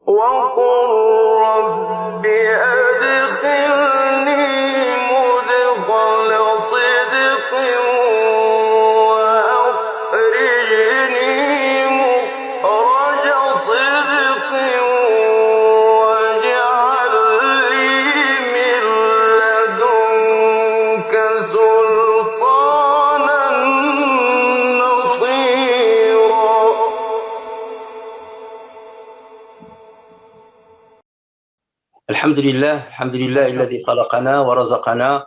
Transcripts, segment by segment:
وقل رب أدخلني مدخل صدق وأخرجني مخرج صدق واجعل لي من لدنك سلطانا نصيرا. الحمد لله الذي خلقنا ورزقنا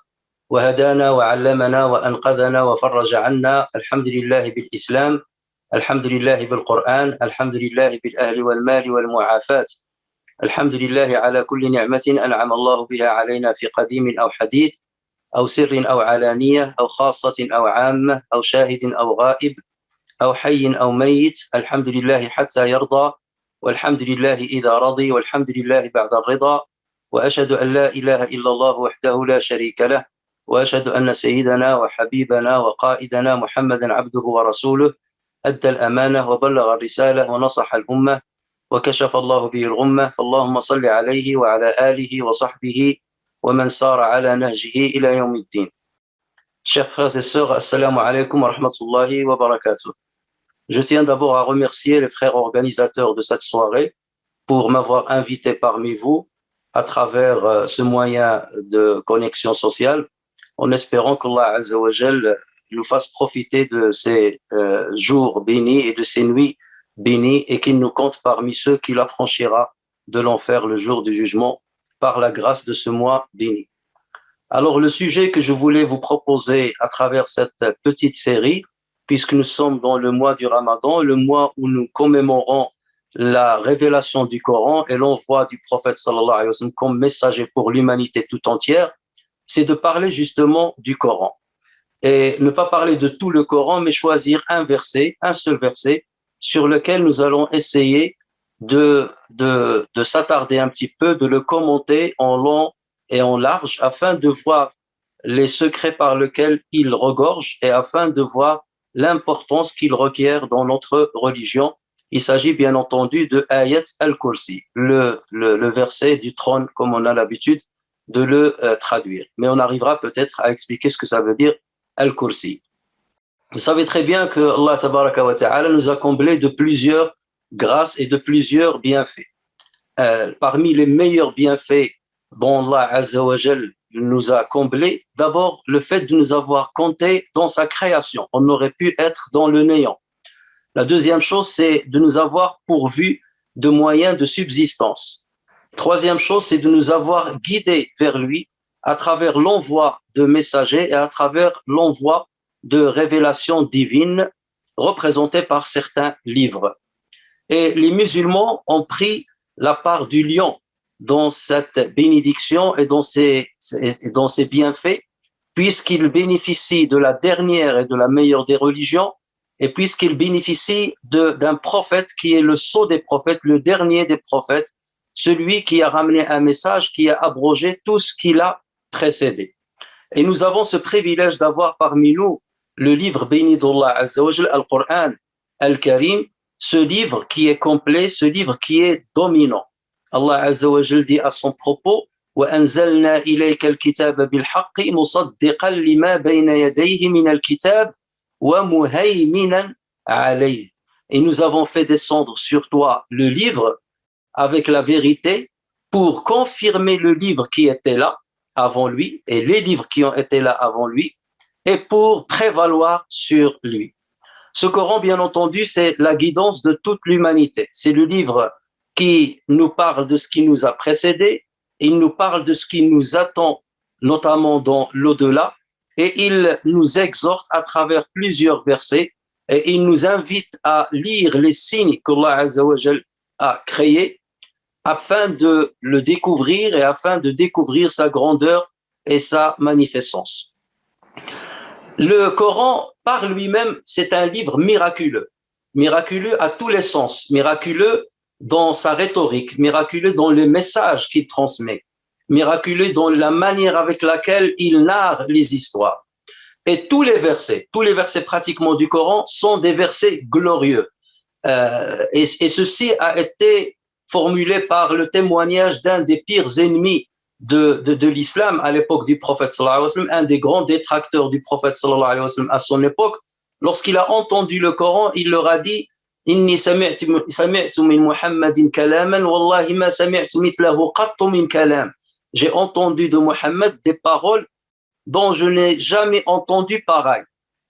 وهدانا وعلمنا وأنقذنا وفرج عنا. الحمد لله بالإسلام، الحمد لله بالقرآن، الحمد لله بالأهل والمال والمعافاة، الحمد لله على كل نعمة أنعم الله بها علينا في قديم أو حديث أو سر أو علانية أو خاصة أو عامة أو شاهد أو غائب أو حي أو ميت. الحمد لله حتى يرضى، والحمد لله إذا رضي، والحمد لله بعد الرضا. وأشهد أن لا إله إلا الله وحده لا شريك له، وأشهد أن سيدنا وحبيبنا وقائدنا محمدا عبده ورسوله أدى الأمانة وبلغ الرسالة ونصح الأمة وكشف الله به الغمة. فاللهم صل عليه وعلى آله وصحبه ومن سار على نهجه إلى يوم الدين. Chers frères et sœurs, assalamu alaikum wa rahmatullahi wa barakatuh. Je tiens d'abord à remercier les frères organisateurs de cette soirée pour m'avoir invité parmi vous à travers ce moyen de connexion sociale, en espérant qu'Allah Azza wa Jal nous fasse profiter de ces jours bénis et de ces nuits bénies, et qu'il nous compte parmi ceux qu'il affranchira de l'enfer le jour du jugement par la grâce de ce mois béni. Alors le sujet que je voulais vous proposer à travers cette petite série, puisque nous sommes dans le mois du Ramadan, le mois où nous commémorons la révélation du Coran et l'envoi du prophète sallallahu alayhi wa sallam comme messager pour l'humanité tout entière, c'est de parler justement du Coran. Et ne pas parler de tout le Coran, mais choisir un verset, un seul verset, sur lequel nous allons essayer de s'attarder un petit peu, de le commenter en long et en large, afin de voir les secrets par lesquels il regorge et afin de voir l'importance qu'il requiert dans notre religion. Il s'agit bien entendu de Ayat al-Kursi, le verset du trône, comme on a l'habitude de le traduire. Mais on arrivera peut-être à expliquer ce que ça veut dire al-Kursi. Vous savez très bien que Allah tabaraka wa ta'ala nous a comblés de plusieurs grâces et de plusieurs bienfaits. Parmi les meilleurs bienfaits dont Allah Azza wa Jal nous a comblés, d'abord le fait de nous avoir comptés dans sa création. On aurait pu être dans le néant. La deuxième chose, c'est de nous avoir pourvus de moyens de subsistance. Troisième chose, c'est de nous avoir guidés vers lui à travers l'envoi de messagers et à travers l'envoi de révélations divines représentées par certains livres. Et les musulmans ont pris la part du lion dans cette bénédiction et dans ces bienfaits, puisqu'ils bénéficient de la dernière et de la meilleure des religions, et puisqu'ils bénéficient d'un prophète qui est le sceau des prophètes, le dernier des prophètes, celui qui a ramené un message qui a abrogé tout ce qui l'a précédé. Et nous avons ce privilège d'avoir parmi nous le livre béni d'Allah Azza wa Jal, Al-Qur'an Al-Karim, ce livre qui est complet, ce livre qui est dominant. Allah Azza wa Jal dit à son propos: وَأَنزَلْنَا إِلَيْكَ الْكِتَابَ بِالْحَقِّ مُصَدِّقًا لِمَا بَيْنَ يَدَيْهِ مِنَ الْكِتَابِ وَمُهَيْمِنًا عَلَيْهِ. Et nous avons fait descendre sur toi le livre avec la vérité pour confirmer le livre qui était là avant lui et les livres qui ont été là avant lui, et pour prévaloir sur lui. Ce Coran, bien entendu, c'est la guidance de toute l'humanité. C'est le livre qui nous parle de ce qui nous a précédé, il nous parle de ce qui nous attend, notamment dans l'au-delà, et il nous exhorte à travers plusieurs versets, et il nous invite à lire les signes qu'Allah Azza wa Jal a créés afin de le découvrir et afin de découvrir sa grandeur et sa magnificence. Le Coran, par lui-même, c'est un livre miraculeux. Miraculeux à tous les sens, miraculeux dans sa rhétorique, miraculeux dans le message qu'il transmet, miraculeux dans la manière avec laquelle il narre les histoires. Et tous les versets pratiquement du Coran sont des versets glorieux. Et ceci a été formulée par le témoignage d'un des pires ennemis de l'islam à l'époque du prophète sallallahu alayhi wa sallam, un des grands détracteurs du prophète sallallahu alayhi wa sallam à son époque. Lorsqu'il a entendu le Coran, il leur a dit Inni sami'tu min Muhammadin kalaman, wallahi ma sami'tu mithlahu qattu min kalam. J'ai entendu de Muhammad des paroles dont je n'ai jamais entendu pareil.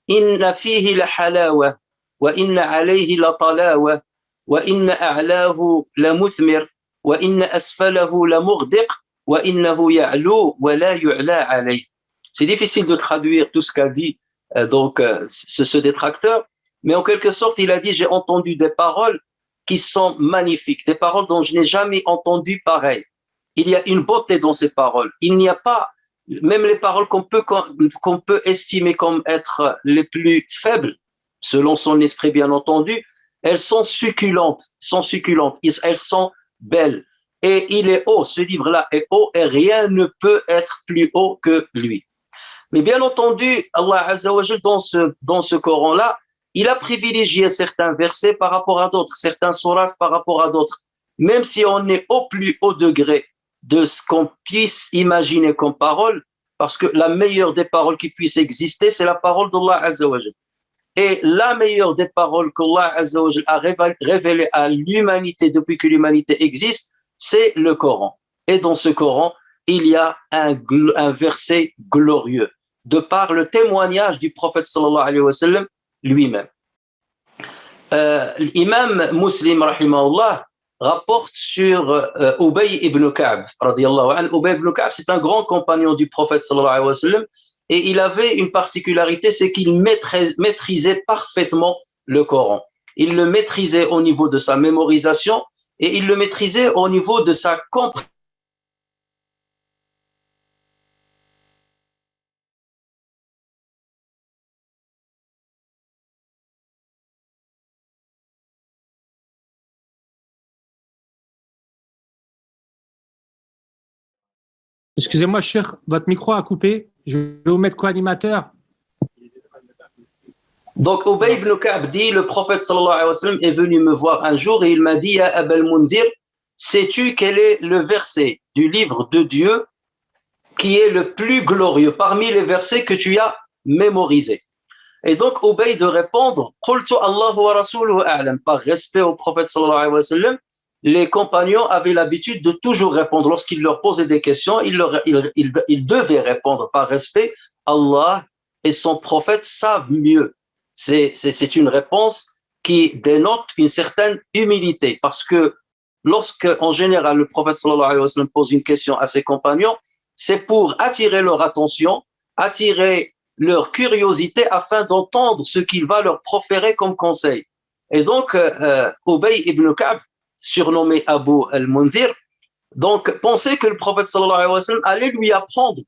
Inna fihi la halawa, wa inna alayhi la talawa, wa inna a'lahu la muthmir, wa inna asfalahu la mughdiq, wa innahu ya'lu wa la yu'la alayh. C'est difficile de traduire tout ce qu'a dit ce détracteur, mais en quelque sorte, il a dit, j'ai entendu des paroles qui sont magnifiques, des paroles dont je n'ai jamais entendu pareil. Il y a une beauté dans ces paroles. Il n'y a pas, même les paroles qu'on peut estimer comme être les plus faibles, selon son esprit bien entendu, elles sont succulentes, elles sont belles. Et il est haut, ce livre-là est haut et rien ne peut être plus haut que lui. Mais bien entendu, Allah Azza wa Jal, dans ce Coran-là, il a privilégié certains versets par rapport à d'autres, certains sourates par rapport à d'autres. Même si on est au plus haut degré de ce qu'on puisse imaginer comme parole, parce que la meilleure des paroles qui puisse exister, c'est la parole d'Allah Azza wa Jal. Et la meilleure des paroles qu'Allah Azza wa Jal a révélées à l'humanité depuis que l'humanité existe, c'est le Coran. Et dans ce Coran, il y a un verset glorieux, de par le témoignage du prophète sallallahu alayhi wa sallam lui-même. L'imam Muslim, rahimahullah, rapporte sur Ubay ibn Ka'b, radiyallahu anhu. Ubay ibn Ka'b, c'est un grand compagnon du prophète sallallahu alayhi wa sallam, et il avait une particularité, c'est qu'il maîtrisait parfaitement le Coran. Il le maîtrisait au niveau de sa mémorisation, et il le maîtrisait au niveau de sa compréhension. Excusez-moi, cher, votre micro a coupé. Je vais vous mettre co-animateur. Donc, Ubay ibn Ka'b dit, le prophète sallallahu alayhi wa sallam est venu me voir un jour et il m'a dit, Ya Abal Mundhir, sais-tu quel est le verset du livre de Dieu qui est le plus glorieux parmi les versets que tu as mémorisés? Et donc, Ubay de répondre, Qultu Allahu wa rasuluhu a'lam, par respect au prophète sallallahu alayhi wa sallam, les compagnons avaient l'habitude de toujours répondre. Lorsqu'il leur posait des questions, ils devaient répondre par respect. Allah et son prophète savent mieux. C'est une réponse qui dénote une certaine humilité. Parce que lorsque, en général, le prophète sallallahu alayhi wa sallam pose une question à ses compagnons, c'est pour attirer leur attention, attirer leur curiosité afin d'entendre ce qu'il va leur proférer comme conseil. Et donc, Ubay ibn Ka'b, surnommé Abu al-Mundhir, donc pensait que le prophète sallallahu alayhi wa sallam allait lui apprendre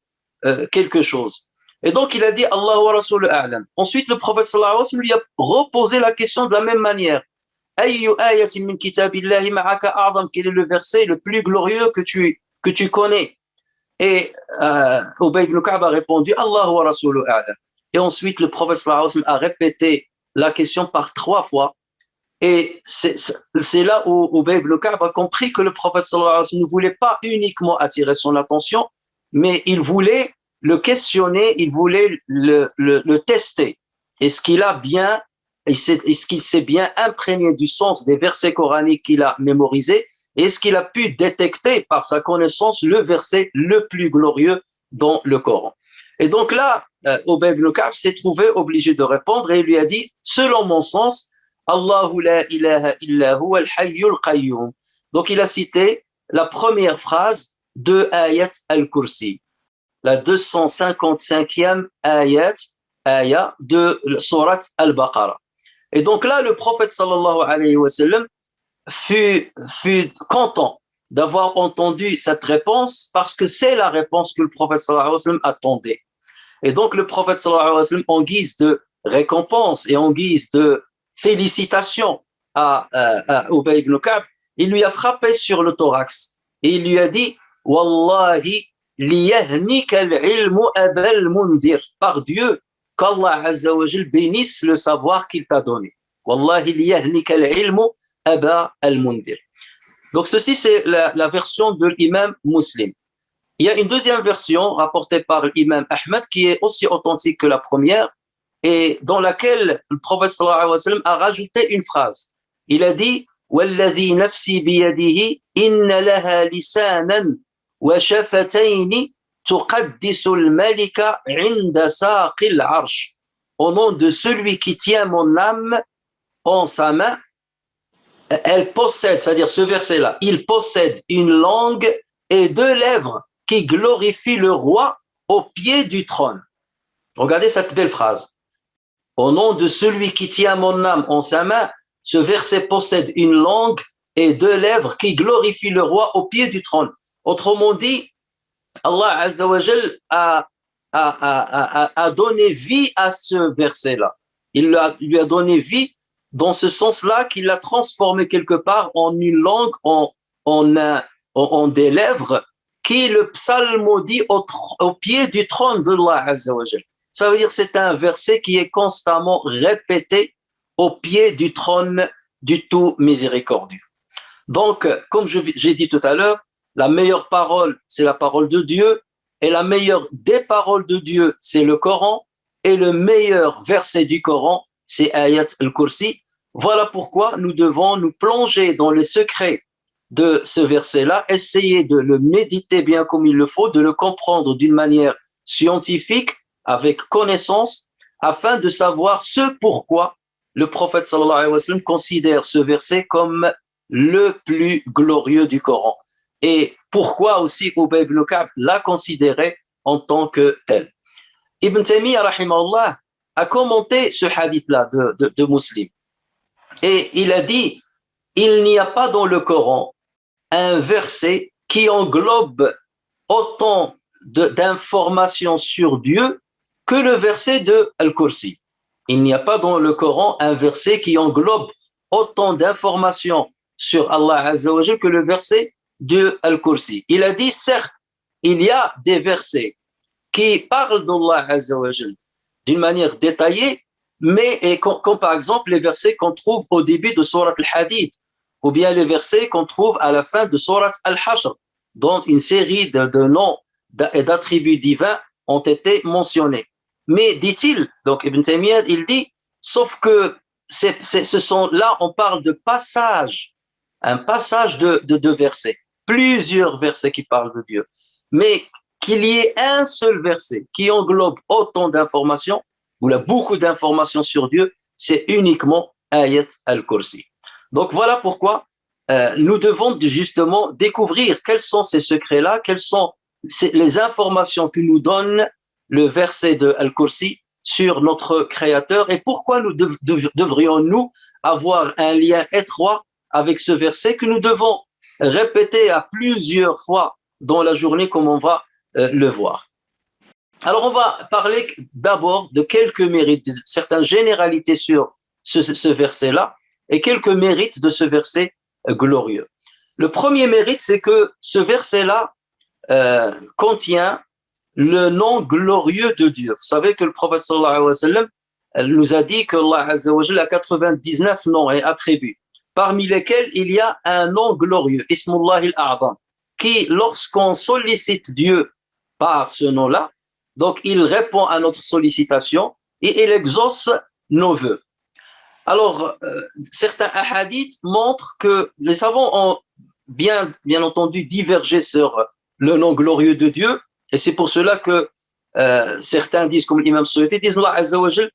quelque chose. Et donc il a dit Allahu wa Rasul a'lam. Ensuite le prophète sallallahu alayhi wa sallam lui a reposé la question de la même manière. Ayyu ayatin min kitabillahi ma'aka a'zam, quel est le verset le plus glorieux que tu connais? Et Ubay ibn Ka'b a répondu Allahu wa Rasul a'lam. Et ensuite le prophète sallallahu alayhi wa sallam a répété la question par 3 fois. Et c'est là où Ubay ibn Ka'b a compris que le prophète sallallahu alayhi wa sallam ne voulait pas uniquement attirer son attention, mais il voulait le questionner, il voulait le tester. Est-ce qu'il s'est bien imprégné du sens des versets coraniques qu'il a mémorisés? Est-ce qu'il a pu détecter par sa connaissance le verset le plus glorieux dans le Coran? Et donc là, Ubay ibn Ka'b s'est trouvé obligé de répondre et il lui a dit, selon mon sens, Allahu la ilaha illa huwa al-hayyul qayyum. Donc il a cité la première phrase de Ayat al-Kursi, la 255e ayat de Surat al-Baqarah. Et donc là, le prophète sallallahu alayhi wa sallam fut content d'avoir entendu cette réponse parce que c'est la réponse que le prophète sallallahu alayhi wa sallam attendait. Et donc le prophète sallallahu alayhi wa sallam, en guise de récompense et en guise de félicitations à Ubay ibn Ka'b, il lui a frappé sur le thorax et il lui a dit Wallahi liyahnika al-ilmu abal mundhir, par Dieu qu'Allah Azza wa Jal bénisse le savoir qu'il t'a donné. Wallahi liyahnika al-ilmu aba al-mundhir. Donc, ceci, c'est la version de l'imam Muslim. Il y a une deuxième version rapportée par l'imam Ahmed qui est aussi authentique que la première et dans laquelle le prophète sallallahu alayhi wa sallam a rajouté une phrase. Il a dit وَالَّذِي نَفْسِي بِيَدِهِ إِنَّ لَهَا لِسَانًا وَشَفَتَيْنِ تُقَدِّسُ الْمَلِكَ عِنْدَ سَاقِ الْعَرْشِ. Au nom de celui qui tient mon âme en sa main, elle possède, c'est-à-dire ce verset-là, il possède une langue et deux lèvres qui glorifient le roi au pied du trône. Regardez cette belle phrase. Au nom de celui qui tient mon âme en sa main, ce verset possède une langue et deux lèvres qui glorifient le roi au pied du trône. Autrement dit, Allah Azza wa Jal a donné vie à ce verset-là. Il lui a donné vie dans ce sens-là qu'il l'a transformé quelque part en une langue, en des lèvres qui le psalmodie au pied du trône d'Allah Azza wa Jal. Ça veut dire que c'est un verset qui est constamment répété au pied du trône du tout miséricordieux. Donc, comme j'ai dit tout à l'heure, la meilleure parole, c'est la parole de Dieu, et la meilleure des paroles de Dieu, c'est le Coran, et le meilleur verset du Coran, c'est Ayat al-Kursi. Voilà pourquoi nous devons nous plonger dans les secrets de ce verset-là, essayer de le méditer bien comme il le faut, de le comprendre d'une manière scientifique, avec connaissance, afin de savoir ce pourquoi le prophète sallallahu alayhi wa sallam considère ce verset comme le plus glorieux du Coran. Et pourquoi aussi Ubay ibn Ka'b l'a considéré en tant que tel. Ibn Taymiyyah rahimahullah a commenté ce hadith-là de Muslim. Et il a dit, il n'y a pas dans le Coran un verset qui englobe autant d'informations sur Dieu que le verset de Al-Kursi. Il n'y a pas dans le Coran un verset qui englobe autant d'informations sur Allah Azza wa Jal que le verset de Al-Kursi. Il a dit, certes, il y a des versets qui parlent d'Allah Azza wa Jal d'une manière détaillée, mais comme par exemple les versets qu'on trouve au début de Surat Al-Hadid, ou bien les versets qu'on trouve à la fin de Surat Al-Hashr, dont une série de noms et d'attributs divins ont été mentionnés. Mais, dit-il, donc Ibn Taymiyyah, il dit, sauf que ce sont là, on parle de passages, un passage de versets, plusieurs versets qui parlent de Dieu, mais qu'il y ait un seul verset qui englobe autant d'informations, ou là beaucoup d'informations sur Dieu, c'est uniquement Ayat al-Kursi. Donc voilà pourquoi nous devons justement découvrir quels sont ces secrets-là, quelles sont les informations que nous donne le verset de Al-Kursi sur notre Créateur et pourquoi nous devrions-nous avoir un lien étroit avec ce verset que nous devons répéter à plusieurs fois dans la journée comme on va le voir. Alors on va parler d'abord de quelques mérites, de certaines généralités sur ce verset-là et quelques mérites de ce verset glorieux. Le premier mérite, c'est que ce verset-là contient le nom glorieux de Dieu. Vous savez que le prophète sallallahu alayhi wa sallam nous a dit que Allah Azza wa Jalla a 99 noms et attributs, parmi lesquels il y a un nom glorieux, Ismullah al-A'zam, qui, lorsqu'on sollicite Dieu par ce nom-là, donc il répond à notre sollicitation et il exauce nos vœux. Alors, certains hadiths montrent que les savants ont bien entendu divergé sur le nom glorieux de Dieu, et c'est pour cela que certains disent, comme l'imam Suyuti, disent Allah Azza wa Jal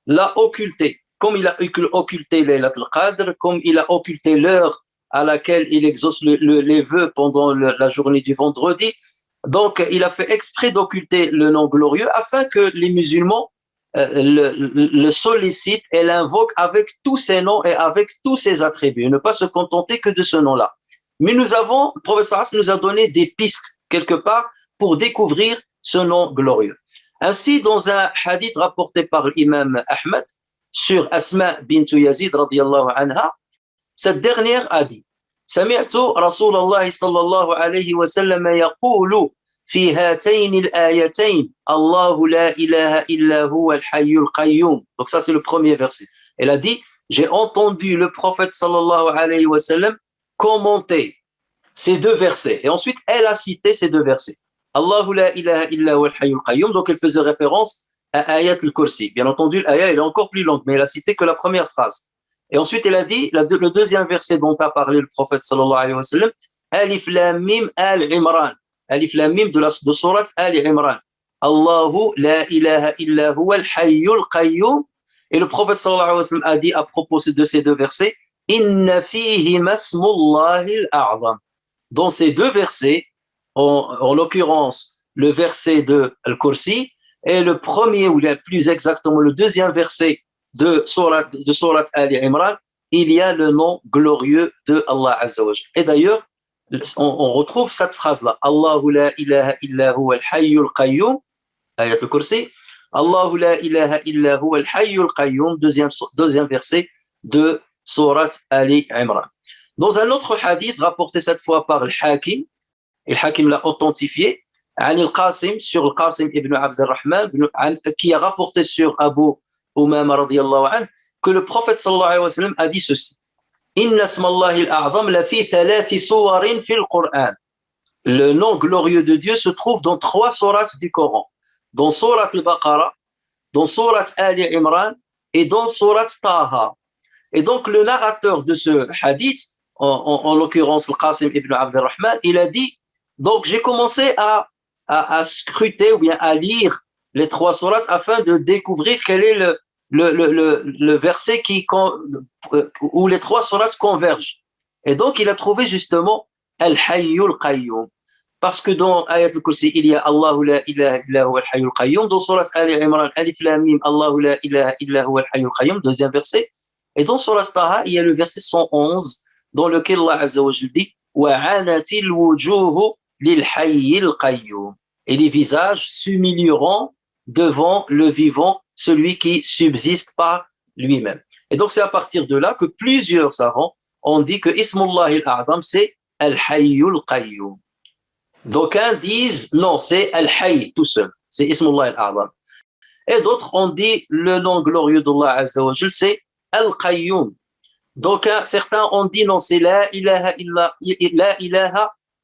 l'a occulté, comme il a occulté Laylat al-Qadr, comme il a occulté l'heure à laquelle il exauce les vœux pendant la journée du vendredi. Donc, il a fait exprès d'occulter le nom glorieux afin que les musulmans le sollicitent et l'invoquent avec tous ses noms et avec tous ses attributs, ne pas se contenter que de ce nom-là. Mais le prophète nous a donné des pistes quelque part pour découvrir ce nom glorieux. Ainsi, dans un hadith rapporté par l'imam Ahmed sur Asma bint Yazid radiyallahu anha, cette dernière a dit: سمعت رسول الله صلى الله عليه وسلم يقول في هاتين الآيتين الله لا إله إلا هو الحي القيوم. Donc ça c'est le premier verset. Elle a dit: j'ai entendu le prophète sallallahu alayhi wa sallam commenter ces deux versets. Et ensuite, elle a cité ces deux versets. Allahu la ilaha illa huwa al-hayyul qayyum. Donc, elle faisait référence à Ayat al-Kursi. Bien entendu, l'ayat elle est encore plus longue, mais elle a cité que la première phrase. Et ensuite, elle a dit, le deuxième verset dont a parlé le prophète sallallahu alayhi wa sallam, Alif Lam Mim Al-Imran. Alif Lam Mim de sourate Al-Imran. Allahu la ilaha illa huwa al-hayyul qayyum. Et le prophète sallallahu alayhi wa sallam a dit à propos de ces deux versets, Inna fihi masmullahi al-a'zam. Dans ces deux versets, en l'occurrence, le verset de Al-Kursi et le premier, ou plus exactement le deuxième verset de Surat Ali Imran, il y a le nom glorieux de Allah Azza wa Jalla. Et d'ailleurs, on retrouve cette phrase-là. Allahu la ilaha illa huwa al-hayyul qayyum, ayat al-Kursi. Allahu la ilaha illa huwa al-hayyul qayyum, deuxième verset de Surat Ali Imran. Dans un autre hadith, rapporté cette fois par al-Hakim, et le Hakim l'a authentifié, عن القاسم sur le Qasim ibn Abd al-Rahman, qui a rapporté sur Abu Umama radiyallahu anhu, que le prophète sallallahu alayhi wa sallam a dit ceci. Inna ismallahi al-a'zam la fi thalathi suwarin fi al-Qur'an. Le nom glorieux de Dieu se trouve dans 3 sourates du Coran. Dans sourate al-Baqarah, dans sourate Ali Imran et dans sourate Taha. Et donc le narrateur de ce hadith, en l'occurrence le Qasim ibn Abd al-Rahman, il a dit, donc j'ai commencé à scruter ou bien à lire les 3 sourates afin de découvrir quel est le verset où les 3 sourates convergent. Et donc il a trouvé justement Al-Hayyul Qayyum. Parce que dans Ayat al-Kursi, il y a Allahu la ilaha illa huwa al-hayyul qayyum. Dans Surat Ali Imran, Alif Lam Mim, Allahu la ilaha illa huwa al-hayyul qayyum, deuxième verset. Et dans Surat Taha, il y a le verset 111, dans lequel Allah Azza wa Jalla dit Wa 'anatil wujuhu lil hayyil qayyum. Et les visages s'humilieront devant le vivant, celui qui subsiste par lui-même. Et donc c'est à partir de là que plusieurs savants ont dit que Ismullahi al-A'zam, c'est Al-Hayyul Qayyum. D'aucuns disent non, c'est Al-Hayy tout seul, c'est Ismullah al-A'zam. Et d'autres ont dit le nom glorieux d'Allah Azza wa Jal, c'est Al-Qayyum. Donc certains ont dit non, c'est La ilaha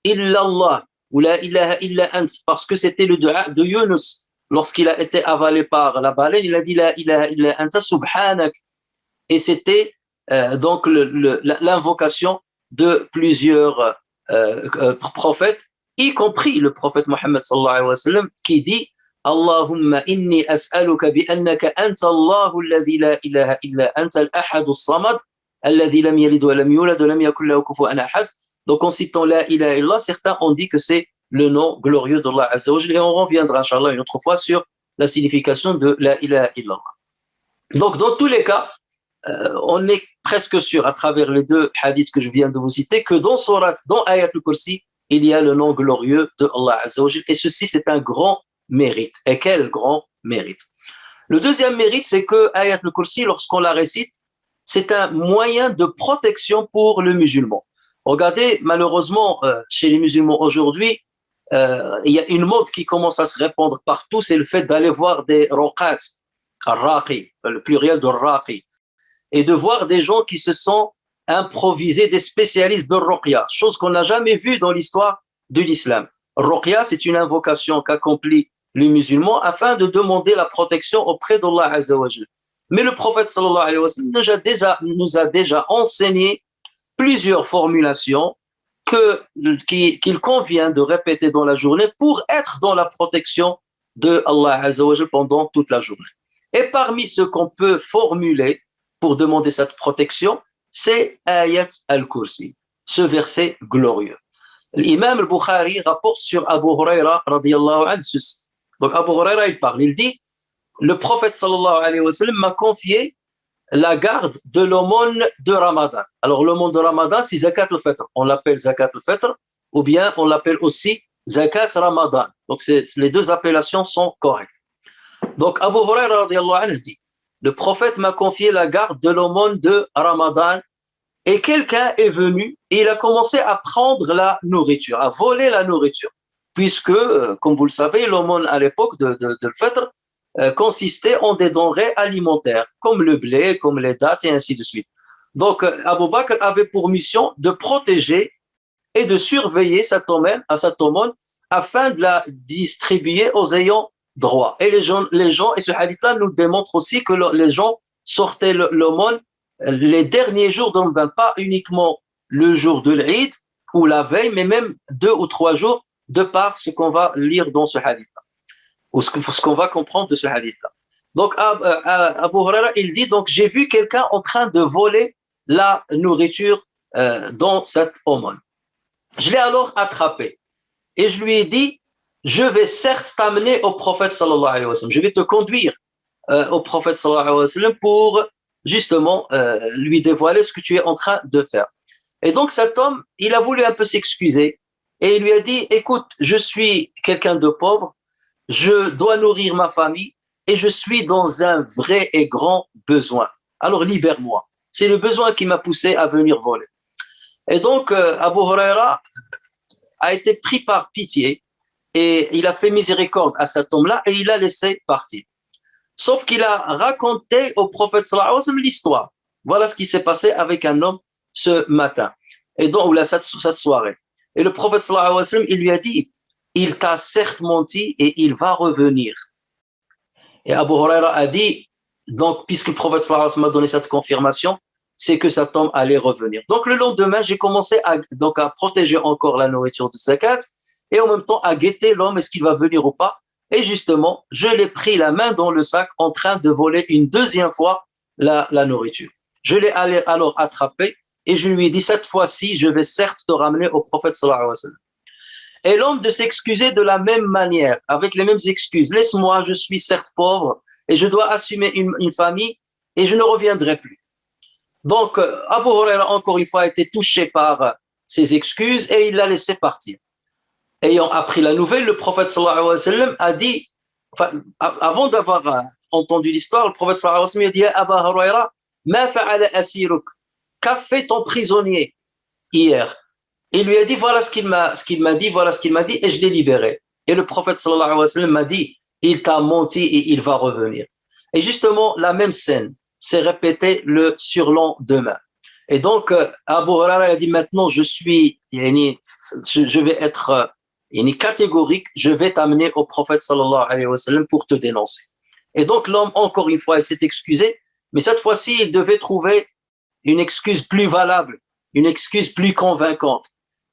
illallah ou La ilaha illa ant, parce que c'était le dua de Yunus lorsqu'il a été avalé par la baleine, il a dit La ilaha illa anta subhanak. Et c'était donc l'invocation de plusieurs prophètes, y compris le prophète Mohammed sallallahu alayhi wa sallam, qui dit Allahumma inni as'aluka bi annaka anta Allahu alladhi la ilaha illa anta al-ahad as-samad alladhi lam yalid wa lam yulad wa lam yakul lahu kufuwan ahad. Donc en citant la ilaha illallah, certains ont dit que c'est le nom glorieux d'Allah Azza wa Jalla, et on reviendra inchallah une autre fois sur la signification de la ilaha illallah. Donc dans tous les cas, on est presque sûr à travers les 2 hadiths que je viens de vous citer que dans Ayat al-Kursi, il y a le nom glorieux de Allah Azza wa Jalla, et ceci c'est un grand mérite. Et quel grand mérite! Le deuxième mérite, c'est que Ayat al-Kursi, lorsqu'on la récite, c'est un moyen de protection pour le musulman. Regardez, malheureusement, chez les musulmans aujourd'hui, il y a une mode qui commence à se répandre partout, c'est le fait d'aller voir des ruqat, le pluriel de raqi, et de voir des gens qui se sont improvisés, des spécialistes de ruqya, chose qu'on n'a jamais vue dans l'histoire de l'islam. Ruqya, c'est une invocation qu'accomplit les musulmans afin de demander la protection auprès d'Allah Azza wa Jalla. Mais le prophète sallallahu alayhi wa sallam nous a déjà enseigné plusieurs formulations qu'il convient de répéter dans la journée pour être dans la protection de Allah Azza wa Jalla pendant toute la journée. Et parmi ce qu'on peut formuler pour demander cette protection, c'est Ayat al-Kursi, ce verset glorieux. L'imam al-Bukhari rapporte sur Abu Huraira radiyallahu anhu ceci. Donc Abu Huraira, il parle, il dit, le prophète sallallahu alayhi wa sallam m'a confié la garde de l'aumône de Ramadan. Alors l'aumône de Ramadan, c'est Zakat al-Fitr. On l'appelle Zakat al-Fitr, ou bien on l'appelle aussi Zakat Ramadan. Donc les 2 appellations sont correctes. Donc Abu Huraira radiyallahu anhu dit, le prophète m'a confié la garde de l'aumône de Ramadan, et quelqu'un est venu et il a commencé à prendre la nourriture, à voler la nourriture. Puisque, comme vous le savez, l'aumône à l'époque de Fitr consistait en des denrées alimentaires, comme le blé, comme les dattes et ainsi de suite. Donc Abu Bakr avait pour mission de protéger et de surveiller cette aumône afin de la distribuer aux ayants droit. Et les gens, et ce hadith-là nous démontre aussi que les gens sortaient l'aumône les derniers jours de Ramadan, pas uniquement le jour de l'Eid ou la veille, mais même 2 ou 3 jours de par ce qu'on va lire dans ce hadith-là, ou ce qu'on va comprendre de ce hadith-là. Donc, Abu Huraira, il dit, donc, j'ai vu quelqu'un en train de voler la nourriture dans cette aumône. Je l'ai alors attrapé et je lui ai dit, je vais certes t'amener au prophète sallallahu alayhi wa sallam, je vais te conduire au prophète sallallahu alayhi wa sallam pour justement lui dévoiler ce que tu es en train de faire. Et donc cet homme, il a voulu un peu s'excuser et il lui a dit, écoute, je suis quelqu'un de pauvre, je dois nourrir ma famille et je suis dans un vrai et grand besoin. Alors libère-moi. C'est le besoin qui m'a poussé à venir voler. Et donc Abu Huraira a été pris par pitié et il a fait miséricorde à cet homme-là et il l'a laissé partir. Sauf qu'il a raconté au prophète sallallahu alayhi wa sallam l'histoire. Voilà ce qui s'est passé avec un homme ce matin, et donc, ou là, cette soirée. Et le prophète sallallahu alayhi wa sallam, il lui a dit, il t'a certes menti et il va revenir. Et Abu Huraira a dit, donc, puisque le prophète sallallahu alayhi wa sallam a donné cette confirmation, c'est que cet homme allait revenir. Donc, le lendemain, j'ai commencé à protéger encore la nourriture de zakat et en même temps à guetter l'homme, est-ce qu'il va venir ou pas. Et justement, je l'ai pris la main dans le sac en train de voler une deuxième fois la nourriture. Je l'ai alors attrapé et je lui ai dit, cette fois-ci, je vais certes te ramener au prophète sallallahu alayhi wa sallam. Et l'homme de s'excuser de la même manière, avec les mêmes excuses. Laisse-moi, je suis certes pauvre et je dois assumer une famille et je ne reviendrai plus. Donc, Abu Huraira, encore une fois, a été touché par ses excuses et il l'a laissé partir. Ayant appris la nouvelle, le prophète sallallahu alayhi wa sallam a dit, enfin, avant d'avoir entendu l'histoire, le prophète sallallahu alayhi wa sallam a dit, Abu Huraira, ma fa'ala asiruk, qu'a fait ton prisonnier hier? Il lui a dit, voilà ce qu'il m'a dit, voilà ce qu'il m'a dit, et je l'ai libéré. Et le prophète sallallahu alayhi wa sallam m'a dit, il t'a menti et il va revenir. Et justement, la même scène s'est répétée le surlendemain. Et donc, Abu Huraira a dit, maintenant, je vais être catégorique, je vais t'amener au prophète sallallahu alayhi wa sallam pour te dénoncer. Et donc, l'homme, encore une fois, il s'est excusé, mais cette fois-ci, il devait trouver une excuse plus valable, une excuse plus convaincante.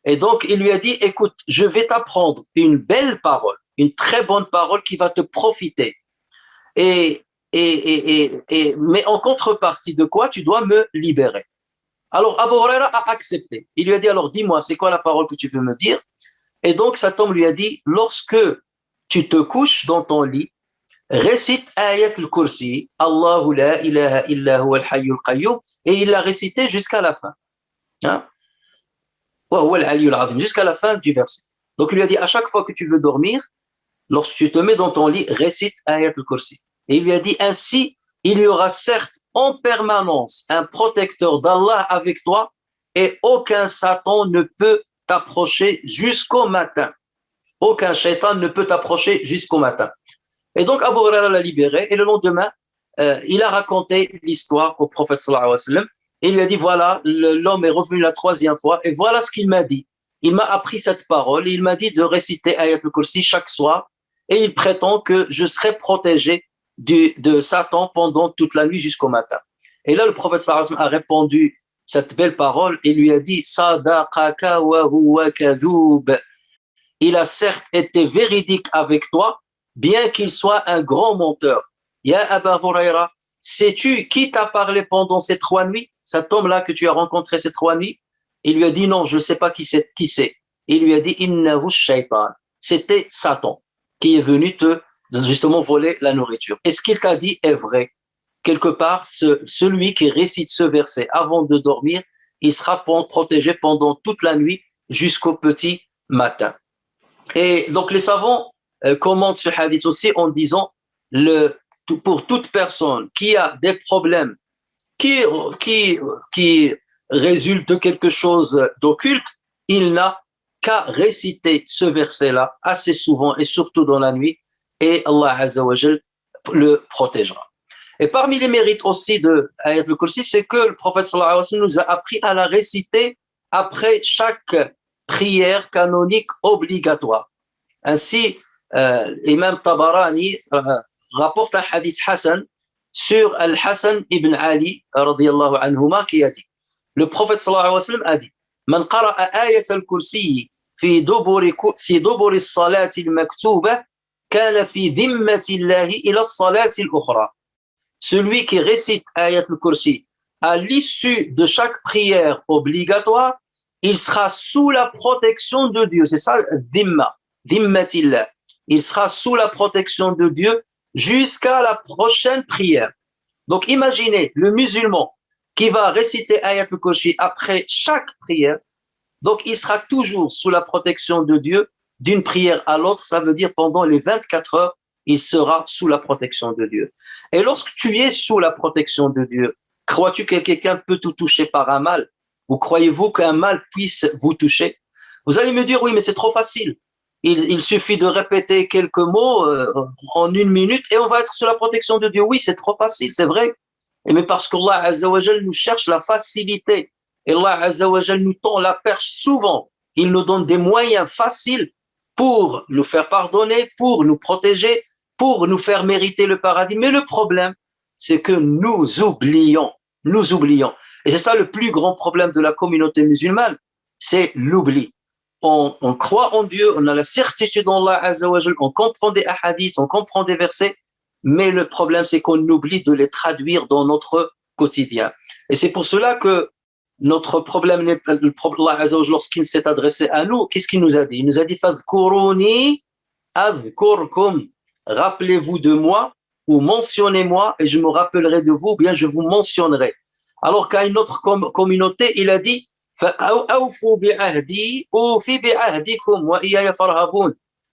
Et donc, il lui a dit, écoute, je vais t'apprendre une belle parole, une très bonne parole qui va te profiter. Mais en contrepartie de quoi, tu dois me libérer. Alors, Abu Huraira a accepté. Il lui a dit, alors, dis-moi, c'est quoi la parole que tu veux me dire? Et donc, cet homme lui a dit, lorsque tu te couches dans ton lit, récite Ayat al-Kursi, Allahu la ilaha illa huwa al-hayyul qayyum, et il l'a récité jusqu'à la fin. Hein? Jusqu'à la fin du verset. Donc, il lui a dit, à chaque fois que tu veux dormir, lorsque tu te mets dans ton lit, récite Ayat al-Kursi. Et il lui a dit, ainsi, il y aura certes en permanence un protecteur d'Allah avec toi, et aucun Satan ne peut t'approcher jusqu'au matin. Aucun shaitan ne peut t'approcher jusqu'au matin. Et donc, Abu Huraira l'a libéré, et le lendemain, il a raconté l'histoire au prophète sallallahu alayhi wa sallam, et il lui a dit, voilà, l'homme est revenu la troisième fois, et voilà ce qu'il m'a dit. Il m'a appris cette parole, et il m'a dit de réciter Ayat al-Kursi chaque soir, et il prétend que je serai protégé de Satan pendant toute la nuit jusqu'au matin. Et là, le prophète sallallahu alayhi wa sallam a répondu cette belle parole, et lui a dit, Sadaqaka wa huwa kadhub. Il a certes été véridique avec toi, bien qu'il soit un grand menteur. Ya Abu Huraira, sais-tu qui t'a parlé pendant ces 3 nuits? Cet homme-là que tu as rencontré ces 3 nuits? Il lui a dit non, je ne sais pas qui c'est. Il lui a dit innahu shaytan. C'était Satan qui est venu te justement voler la nourriture. Et ce qu'il t'a dit est vrai. Quelque part, celui qui récite ce verset avant de dormir, il sera protégé pendant toute la nuit jusqu'au petit matin. Et donc les savants commentent ce hadith aussi en disant pour toute personne qui a des problèmes qui résultent de quelque chose d'occulte, il n'a qu'à réciter ce verset-là assez souvent et surtout dans la nuit, et Allah Azza wa Jal le protégera. Et parmi les mérites aussi de Ayat al-Kursi, c'est que le prophète sallallahu alayhi wa sallam nous a appris à la réciter après chaque prière canonique obligatoire. Ainsi, Imam Tabarani rapporte un hadith Hassan sur Al-Hassan ibn Ali radiyallahu anhuma qui a dit, le prophète sallallahu alayhi wa sallam a dit, Man qara'a ayat al-kursi fi duburi as-salati al-maktuba kana fi dhimmati Allahi ila as-salati al-ukhra. Celui qui récite ayat al-kursi à l'issue de chaque prière obligatoire, il sera sous la protection de Dieu. C'est ça, dhimma, dhimmatillah. Il sera sous la protection de Dieu jusqu'à la prochaine prière. Donc, imaginez le musulman qui va réciter Ayat al-Kursi après chaque prière. Donc, il sera toujours sous la protection de Dieu d'une prière à l'autre. Ça veut dire pendant les 24 heures, il sera sous la protection de Dieu. Et lorsque tu es sous la protection de Dieu, crois-tu que quelqu'un peut te toucher par un mal? Ou croyez-vous qu'un mal puisse vous toucher? Vous allez me dire, oui, mais c'est trop facile. Il suffit de répéter quelques mots en 1 minute et on va être sous la protection de Dieu. Oui, c'est trop facile, c'est vrai. Mais parce qu'Allah Azza wa Jal nous cherche la facilité. Et Allah Azza wa Jal nous tend la perche souvent. Il nous donne des moyens faciles pour nous faire pardonner, pour nous protéger, pour nous faire mériter le paradis. Mais le problème, c'est que nous oublions. Nous oublions. Et c'est ça le plus grand problème de la communauté musulmane, c'est l'oubli. On croit en Dieu, on a la certitude en Allah Azza wa Jal, on comprend des hadiths, on comprend des versets, mais le problème c'est qu'on oublie de les traduire dans notre quotidien. Et c'est pour cela que notre problème n'est pas le problème. Allah Azza wa Jal, lorsqu'il s'est adressé à nous, qu'est-ce qu'il nous a dit? Il nous a dit fadhkuruni adhkurkum. Rappelez-vous de moi ou mentionnez-moi et je me rappellerai de vous, bien je vous mentionnerai. Alors qu'à une autre communauté, il a dit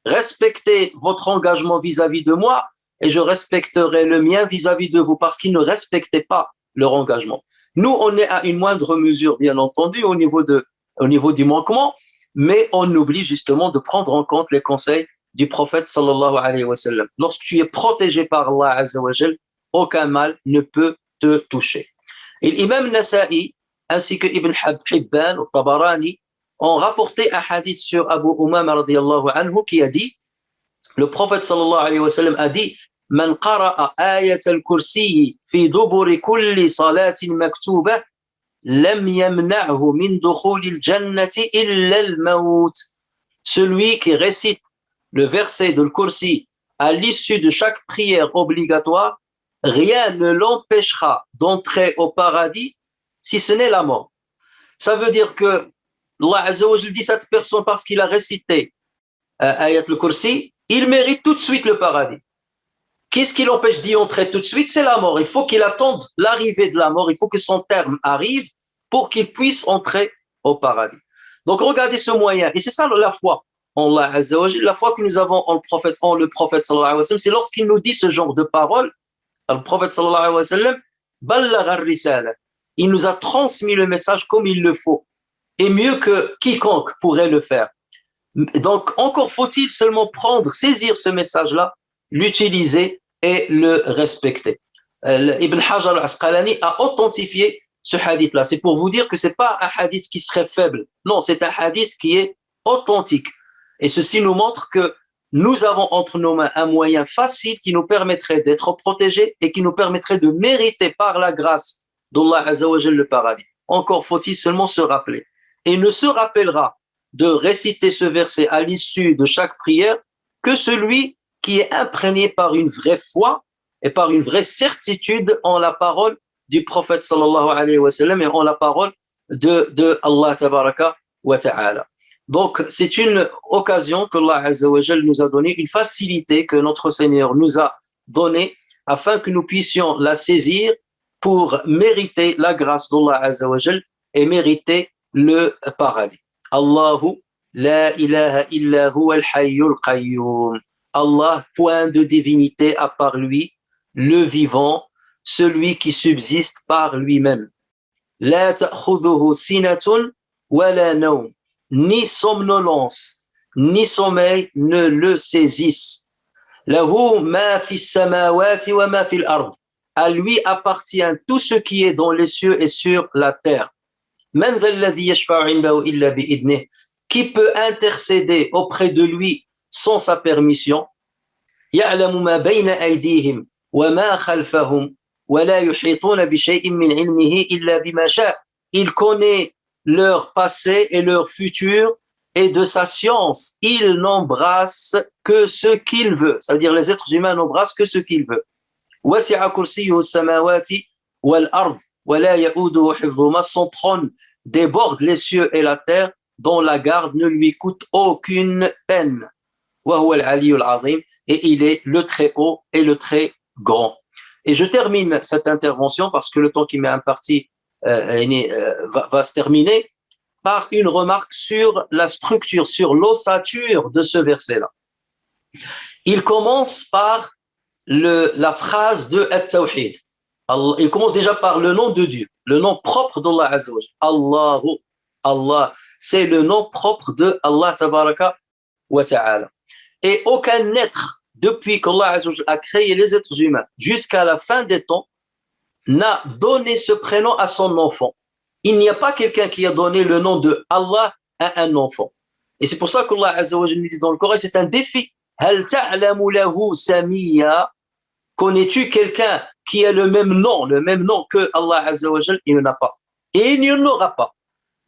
respectez votre engagement vis-à-vis de moi et je respecterai le mien vis-à-vis de vous, parce qu'ils ne respectaient pas leur engagement. Nous, on est à une moindre mesure, bien entendu, au niveau du manquement, mais on oublie justement de prendre en compte les conseils du prophète sallallahu alayhi wa sallam. Lorsque tu es protégé par Allah Azza wa Jal, aucun mal ne peut te toucher. Et l'imam Nasa'i ainsi que Ibn Hibban ou Tabarani ont rapporté un hadith sur Abu Umama radiyallahu anhu qui a dit, le prophète sallallahu alayhi wa sallam a dit, Man qara'a ayat al-kursi fi duburi kulli salatin maktuba lam yamna'hu min dukhuli al-jannati illa al-maut. Celui qui récite le verset de al-kursi à l'issue de chaque prière obligatoire, rien ne l'empêchera d'entrer au paradis si ce n'est la mort. Ça veut dire que Allah Azza wa Jal dit cette personne parce qu'il a récité Ayat al-Kursi, il mérite tout de suite le paradis. Qu'est-ce qui l'empêche d'y entrer tout de suite? C'est la mort. Il faut qu'il attende l'arrivée de la mort, il faut que son terme arrive pour qu'il puisse entrer au paradis. Donc regardez ce moyen, et c'est ça la foi en Allah Azza wa Jal, la foi que nous avons en le prophète sallallahu alayhi wa sallam, c'est lorsqu'il nous dit ce genre de paroles, le prophète sallallahu alayhi wa sallam, ballagha ar-risala. Il nous a transmis le message comme il le faut, et mieux que quiconque pourrait le faire. Donc, encore faut-il seulement saisir ce message-là, l'utiliser et le respecter. Ibn Hajar al-Asqalani a authentifié ce hadith-là. C'est pour vous dire que c'est pas un hadith qui serait faible. Non, c'est un hadith qui est authentique. Et ceci nous montre que nous avons entre nos mains un moyen facile qui nous permettrait d'être protégés et qui nous permettrait de mériter par la grâce d'Allah Azza wa Jal le paradis. Encore faut-il seulement se rappeler. Et il ne se rappellera de réciter ce verset à l'issue de chaque prière que celui qui est imprégné par une vraie foi et par une vraie certitude en la parole du prophète sallallahu alayhi wa sallam et en la parole de Allah tabaraka wa ta'ala. Donc, c'est une occasion que Allah Azza wa Jal nous a donnée, une facilité que notre Seigneur nous a donnée afin que nous puissions la saisir pour mériter la grâce d'Allah Azza wa Jal et mériter le paradis. Allahu la ilaha illa huwa al-hayyul qayyum. Allah, point de divinité à part lui, le vivant, celui qui subsiste par lui-même. La ta'khudhuhu sinatun wa la nawm. Ni somnolence, ni sommeil ne le saisissent. Lahu ma fi samawati wa ma fi al-ard. À lui appartient tout ce qui est dans les cieux et sur la terre. Man dha alladhi yashfa'u 'indahu illa bi'idnih. qui peut intercéder auprès de lui sans sa permission. يعلم ما بين أيديهم وما خلفهم ولا يحيطون بشيء من علمه إلا بما شاء. Il connaît leur passé et leur futur, et de sa science, il n'embrasse que ce qu'il veut. Ça veut dire les êtres humains n'embrassent que ce qu'ils veulent. وسع كرسيه السماوات والأرض ولا يؤوده حفظهما. Son trône déborde les cieux et la terre, dont la garde ne lui coûte aucune peine. وهو العلي العظيم. Et il est le très haut et le très grand. Et je termine cette intervention parce que le temps qui m'est imparti va se terminer par une remarque sur la structure, sur l'ossature de ce verset-là. Il commence par la phrase de At-Tawhid. Il commence déjà par le nom de Dieu, le nom propre d'Allah Azza wa Jalla. Allahu, Allah, c'est le nom propre de Allah Tabaraka wa Ta'ala. Et aucun être, depuis qu'Allah Azza wa Jalla a créé les êtres humains jusqu'à la fin des temps, n'a donné ce prénom à son enfant. Il n'y a pas quelqu'un qui a donné le nom de Allah à un enfant. Et c'est pour ça qu'Allah Azza wa Jalla dit dans le Coran, c'est un défi. Hal ta'lamu lahu samiyya? Connais-tu quelqu'un qui a le même nom que Allah Azza wa Jalla? Il n'en a pas. Et il n'y en aura pas.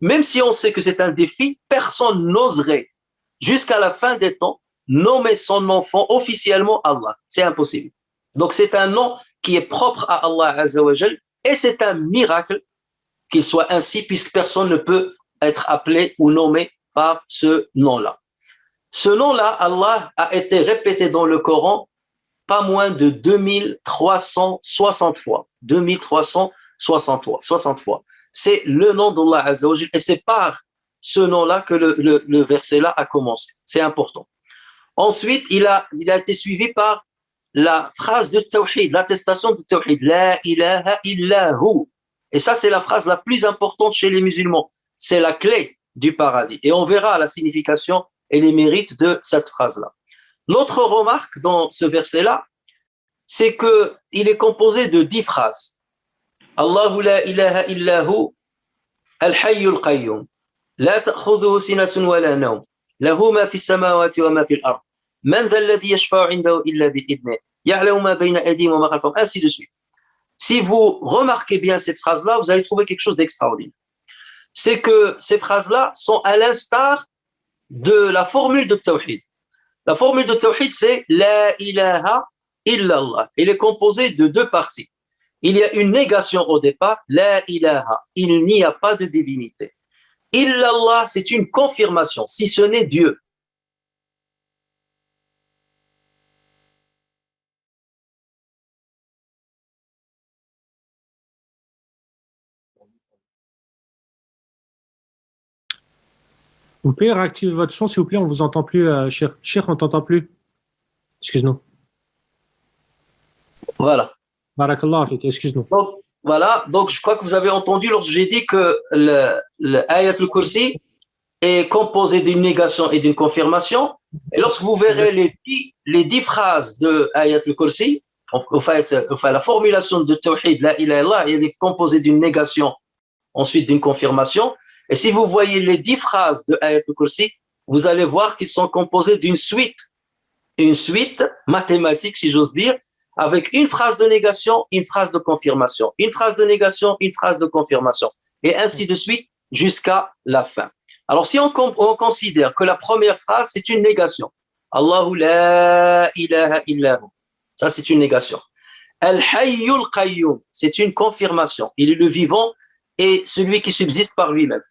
Même si on sait que c'est un défi, personne n'oserait, jusqu'à la fin des temps, nommer son enfant officiellement Allah. C'est impossible. Donc c'est un nom qui est propre à Allah Azza wa Jalla, et c'est un miracle qu'il soit ainsi, puisque personne ne peut être appelé ou nommé par ce nom-là. Ce nom-là, Allah, a été répété dans le Coran pas moins de 2360 fois. 2360 fois. C'est le nom d'Allah Azza wa Jalla, et c'est par ce nom-là que le verset-là a commencé. C'est important. Ensuite, il a été suivi par la phrase de Tawhid, l'attestation de Tawhid. La ilaha illahu. Et ça, c'est la phrase la plus importante chez les musulmans. C'est la clé du paradis. Et on verra la signification et les mérites de cette phrase-là. L'autre remarque dans ce verset-là, c'est qu'il est composé de 10 phrases. Allahu la ilaha illahu al-hayyul qayyum. La ta'khudhuhu sinatun wa la nawm. Lahu ma fi samawati wa ma fi al-ard. Man dha alladhi yashfa'u 'indahu illa bi'idhnihi. Ya'lamu ma bayna aydihim wa ma khalfahum. Ainsi de suite. Si vous remarquez bien cette phrase-là, vous allez trouver quelque chose d'extraordinaire. C'est que ces phrases-là sont à l'instar de la formule de Tawhid. La formule de Tawhid, c'est La ilaha illallah. Elle est composée de 2 parties. Il y a une négation au départ, La ilaha. Il n'y a pas de divinité. Illallah, c'est une confirmation, si ce n'est Dieu. Vous pouvez réactiver votre son, s'il vous plaît, on ne vous entend plus, Cheikh. Cheikh, on ne t'entend plus. Excuse-nous. Voilà. Barakallah, excuse-nous. Donc, voilà. Donc, je crois que vous avez entendu lorsque j'ai dit que le Ayat al-Kursi est composé d'une négation et d'une confirmation. Et lorsque vous verrez les 10 phrases de Ayat al-Kursi, enfin, la formulation de Tawhid, la ilaha illallah, elle est composée d'une négation, ensuite d'une confirmation. Et si vous voyez les 10 phrases de Ayat al-Kursi, vous allez voir qu'ils sont composés d'une suite. Une suite mathématique, si j'ose dire, avec une phrase de négation, une phrase de confirmation, une phrase de négation, une phrase de confirmation, et ainsi de suite jusqu'à la fin. Alors, si on considère que la première phrase, c'est une négation. Allahu la ilaha illahu. Ça, c'est une négation. Al-hayyul qayyum. C'est une confirmation. Il est le vivant et celui qui subsiste par lui-même.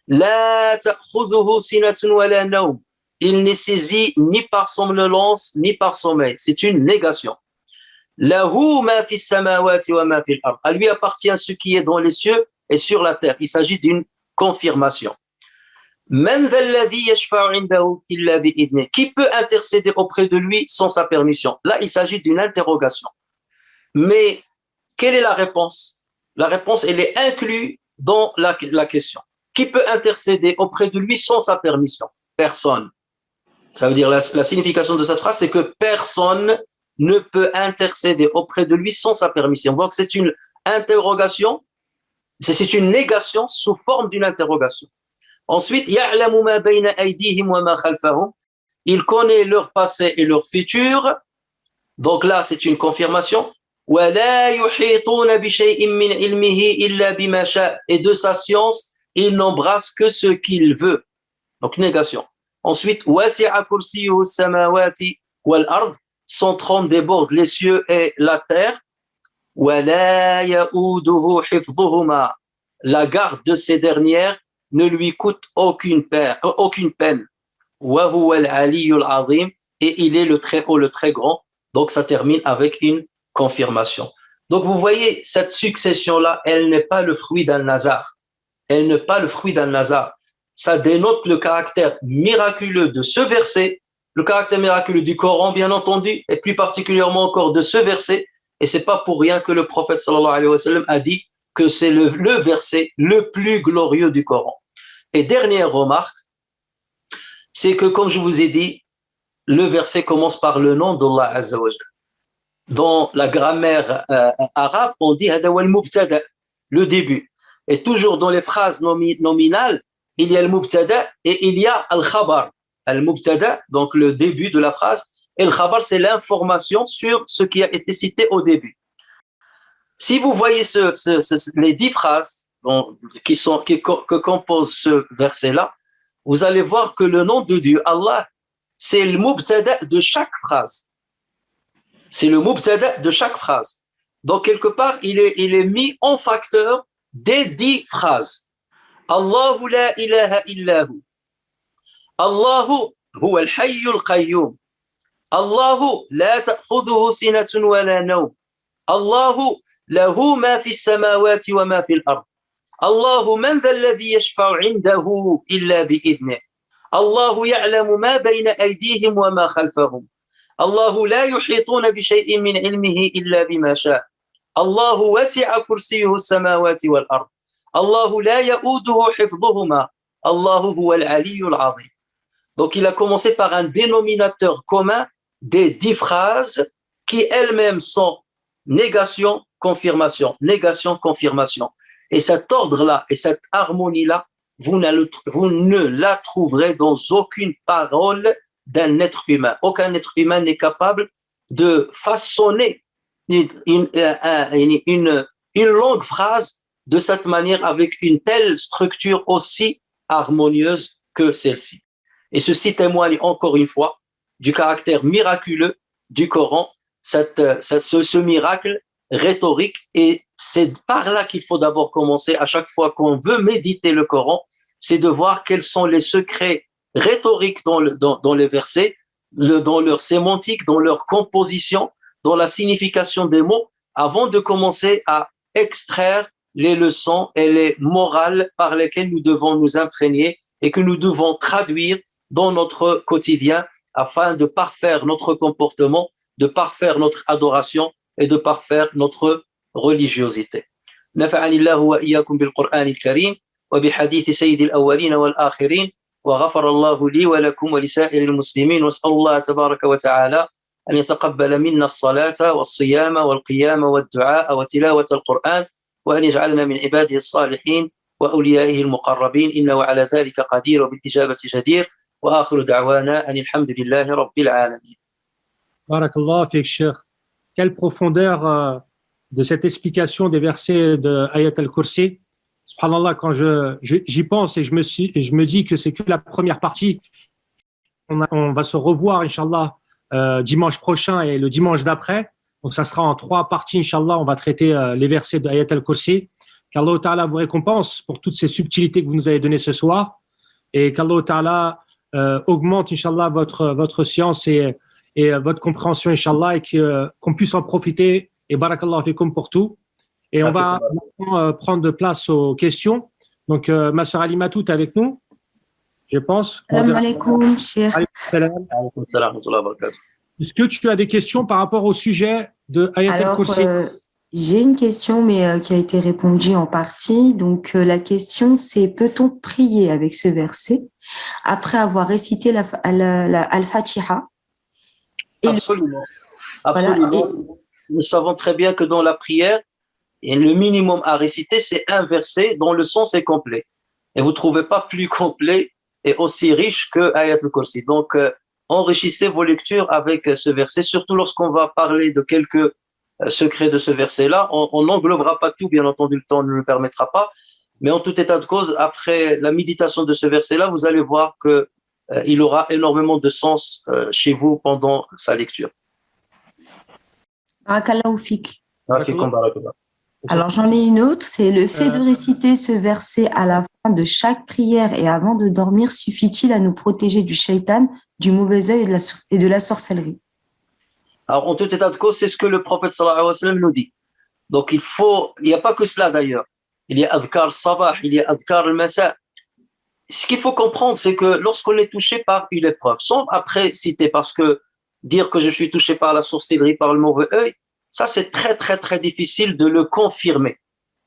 La ta'khudhuhu sinatun wa la nawm. Il n'est saisi ni par somnolence, ni par sommeil. C'est une négation. Lahu ma fi samawati wa ma fi al-ard. À lui appartient ce qui est dans les cieux et sur la terre. Il s'agit d'une confirmation. Man dha alladhi yashfa'u 'indahu illa bi'idhnihi. Qui peut intercéder auprès de lui sans sa permission? Là, il s'agit d'une interrogation. Mais quelle est la réponse? La réponse, elle est inclue dans la question. Qui peut intercéder auprès de lui sans sa permission? Personne. Ça veut dire la signification de cette phrase, c'est que personne ne peut intercéder auprès de lui sans sa permission. Donc, c'est une interrogation, c'est une négation sous forme d'une interrogation. Ensuite, يَعْلَمُ مَا بَيْنَ أَيْدِيهِمْ وَمَا خَلْفَهُم. Il connaît leur passé et leur futur. Donc là, c'est une confirmation. وَلَا يُحِيطُونَ بِشَيْءٍ مِّنْ عِلْمِهِ إِلَّا بِمَا شَاءَ. Et de sa science, il n'embrasse que ce qu'il veut. Donc négation. Ensuite, وَسِعَ كُرْسِيُّهُ السَّمَاوَاتِ وَالْأَرْضِ. Son trône déborde les cieux et la terre. وَلَا يَؤُودُهُ حِفْظُهُمَا. La garde de ces dernières ne lui coûte aucune peine. وَهُوَ الْعَلِيُّ الْعَظِيمُ. Et il est le très haut, le très grand. Donc ça termine avec une confirmation. Donc vous voyez, cette succession-là, elle n'est pas le fruit d'un hasard. Elle n'est pas le fruit d'un hasard. Ça dénote le caractère miraculeux de ce verset, le caractère miraculeux du Coran, bien entendu, et plus particulièrement encore de ce verset. Et c'est pas pour rien que le prophète sallallahu alayhi wa sallam a dit que c'est le verset le plus glorieux du Coran. Et dernière remarque, c'est que comme je vous ai dit, le verset commence par le nom d'Allah Azza wa Jalla. Dans la grammaire arabe, on dit hada wal mubtada, le début. Et toujours dans les phrases nominales, il y a le mubtada et il y a al-khabar. Al-mubtada, donc le début de la phrase, et le khabar, c'est l'information sur ce qui a été cité au début. Si vous voyez les 10 phrases que composent ce verset-là, vous allez voir que le nom de Dieu, Allah, c'est le mubtada de chaque phrase. C'est le mubtada de chaque phrase. Donc, quelque part, il est mis en facteur des 10 phrases. Allahu la ilaha illahu. Allahu huwa al-hayyul qayyum. Allahu la ta'khudhuhu sinatun wa la nawm. Allahu lahu ma fi as-samawati wa ma fi al-ard. Allahu man dha alladhi yashfa'u 'indahu illa bi'idhnihi. Allahu ya'lamu ma bayna aydihim wa ma khalfahum. الله لا يحيطون بشيء من علمه إلا بما شاء. الله وسع كرسيه السماوات والأرض. الله لا يؤوده حفظهما. الله هو العلي العظيم. Donc il a commencé par un dénominateur commun des 10 phrases qui elles-mêmes sont négation, confirmation, négation, confirmation. Et cet ordre-là et cette harmonie-là, vous ne la trouverez dans aucune parole d'un être humain. Aucun être humain n'est capable de façonner une longue phrase de cette manière avec une telle structure aussi harmonieuse que celle-ci. Et ceci témoigne encore une fois du caractère miraculeux du Coran, ce miracle rhétorique. Et c'est par là qu'il faut d'abord commencer à chaque fois qu'on veut méditer le Coran, c'est de voir quels sont les secrets rhétorique dans les versets, dans leur sémantique, dans leur composition, dans la signification des mots, avant de commencer à extraire les leçons et les morales par lesquelles nous devons nous imprégner et que nous devons traduire dans notre quotidien afin de parfaire notre comportement, de parfaire notre adoration et de parfaire notre religiosité. نفعني الله وإياكم بالقرآن الكريم وبحديث سيد الأولين والآخرين وغفر الله لي ولكم ولسائر المسلمين واسأل الله تبارك وتعالى أن يتقبل منا الصلاة والصيام والقيام والدعاء وتلاوة القرآن وأن يجعلنا من عباده الصالحين وأوليائه المقربين إنه على ذلك قدير وبالإجابة جدير وآخر دعوانا أن الحمد لله رب العالمين. بارك الله فيك شيخ. Quelle profondeur de cette explication des versets de Ayat al-Kursi. Subhanallah, quand j'y pense et je me dis que c'est que la première partie, on va se revoir, Inch'Allah, dimanche prochain et le dimanche d'après. Donc, ça sera en 3 parties, Inch'Allah. On va traiter les versets de Ayat al-Kursi. Qu'Allah Ta'ala vous récompense pour toutes ces subtilités que vous nous avez données ce soir. Et qu'Allah Ta'ala augmente, Inch'Allah, votre science et votre compréhension, Inch'Allah, et qu'on puisse en profiter. Et barakallahu fikum pour tout. Et on va maintenant prendre de place aux questions. Donc, ma sœur Alimatou est avec nous, je pense. Salam alaikum, cheikh. Est-ce que tu as des questions par rapport au sujet de Ayat al-Kursi? J'ai une question, mais qui a été répondue en partie. Donc, la question, c'est peut-on prier avec ce verset après avoir récité Al-Fatiha? Absolument. Absolument. Voilà, nous savons très bien que dans la prière, et le minimum à réciter, c'est un verset dont le sens est complet. et vous ne trouvez pas plus complet et aussi riche que Ayat al-Kursi. Donc, enrichissez vos lectures avec ce verset, surtout lorsqu'on va parler de quelques secrets de ce verset-là. On n'englobera pas tout, bien entendu, le temps ne le permettra pas, mais en tout état de cause, après la méditation de ce verset-là, vous allez voir que il aura énormément de sens chez vous pendant sa lecture. Barakallahu fik. Barakallah. Alors j'en ai une autre, c'est le fait de réciter ce verset à la fin de chaque prière et avant de dormir suffit-il à nous protéger du shaitan, du mauvais œil et de la sorcellerie? Alors en tout état de cause, c'est ce que le prophète sallallahu alayhi wa sallam nous dit. Donc il n'y a pas que cela d'ailleurs. Il y a adhkar sabah, il y a adhkar al-masa. Ce qu'il faut comprendre, c'est que lorsqu'on est touché par une épreuve, sans après citer, parce que dire que je suis touché par la sorcellerie, par le mauvais œil, ça c'est très très très difficile de le confirmer.